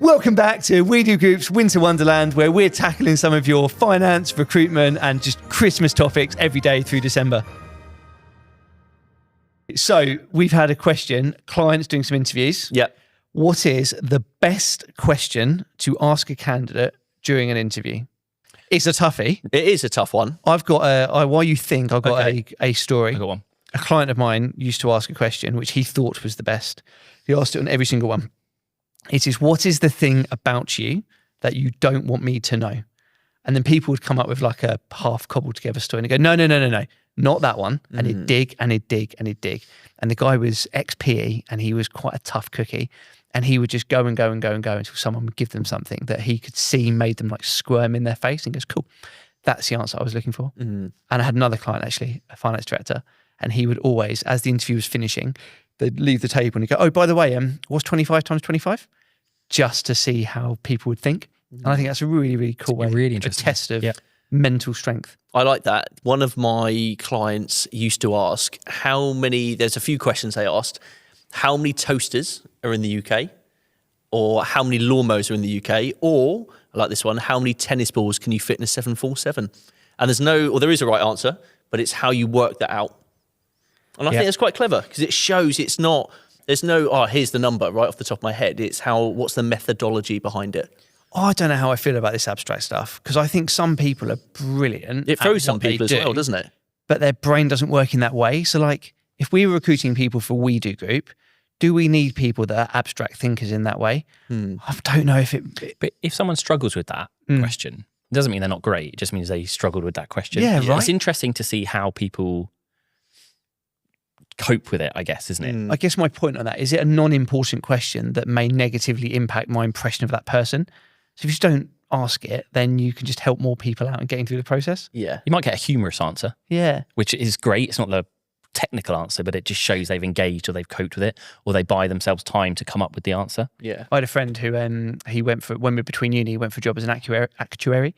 Welcome back to We Do Group's Winter Wonderland, where we're tackling some of your finance, recruitment, and just Christmas topics every day through December. So we've had a question, clients doing some interviews. Yeah. What is the best question to ask a candidate during an interview? It's a toughie. It is a tough one. I've got while you think, I've got a story. I got one. A client of mine used to ask a question which he thought was the best. He asked it on every single one. It is, what is the thing about you that you don't want me to know? And then people would come up with like a half cobbled together story and go, no, not that one. And he'd dig and he'd dig and he'd dig. And the guy was ex-PE and he was quite a tough cookie. And he would just go until someone would give them something that he could see made them like squirm in their face and goes, cool, that's the answer I was looking for. And I had another client, actually, a finance director, and he would always, as the interview was finishing, they'd leave the table and he'd go, oh, by the way, what's 25 times 25? Just to see how people would think. And I think that's a really, really cool way. Really interesting. A test of mental strength. I like that. One of my clients used to ask there's a few questions they asked. How many toasters are in the UK? Or how many lawnmowers are in the UK? Or, I like this one, how many tennis balls can you fit in a 747? And there is a right answer, but it's how you work that out. And I think that's quite clever because it shows there's no, here's the number right off the top of my head. It's what's the methodology behind it? Oh, I don't know how I feel about this abstract stuff because I think some people are brilliant. It throws some people as well, doesn't it? But their brain doesn't work in that way. So like, if we were recruiting people for We Do Group, do we need people that are abstract thinkers in that way? I don't know if it... But if someone struggles with that question, it doesn't mean they're not great. It just means they struggled with that question. Yeah, right. It's interesting to see how people cope with it, I guess, isn't it? I guess my point on that, is it a non-important question that may negatively impact my impression of that person? So if you just don't ask it, then you can just help more people out and getting through the process. Yeah. You might get a humorous answer. Yeah. Which is great. It's not the technical answer, but it just shows they've engaged or they've coped with it or they buy themselves time to come up with the answer. Yeah. I had a friend who when we were between uni, he went for a job as an actuary.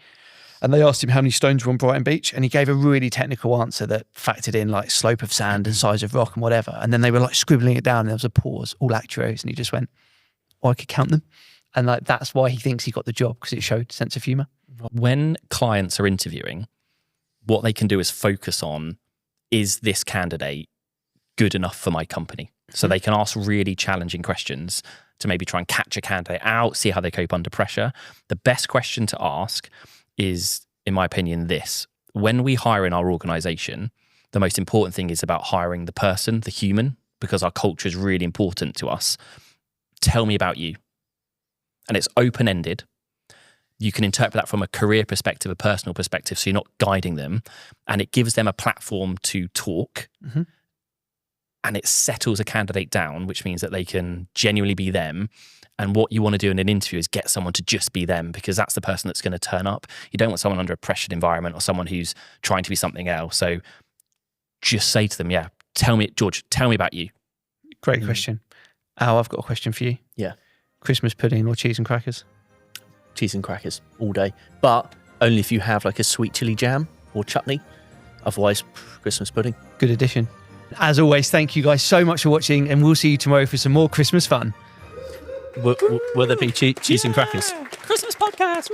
And they asked him how many stones were on Brighton Beach. And he gave a really technical answer that factored in like slope of sand and size of rock and whatever. And then they were like scribbling it down and there was a pause, all actuaries. And he just went, I could count them. And like, that's why he thinks he got the job, because it showed sense of humour. When clients are interviewing, what they can do is focus on, is this candidate good enough for my company? So they can ask really challenging questions to maybe try and catch a candidate out, see how they cope under pressure. The best question to ask is, in my opinion, this. When we hire in our organisation, the most important thing is about hiring the person, the human, because our culture is really important to us. Tell me about you. And it's open-ended. You can interpret that from a career perspective, a personal perspective, so you're not guiding them. And it gives them a platform to talk. And it settles a candidate down, which means that they can genuinely be them. And what you want to do in an interview is get someone to just be them, because that's the person that's going to turn up. You don't want someone under a pressured environment or someone who's trying to be something else. So just say to them, George, tell me about you. Great question. Al, I've got a question for you. Yeah. Christmas pudding or cheese and crackers? Cheese and crackers all day. But only if you have like a sweet chili jam or chutney. Otherwise, Christmas pudding. Good addition. As always, thank you guys so much for watching, and we'll see you tomorrow for some more Christmas fun. Will there be cheese and crackers? Christmas podcast.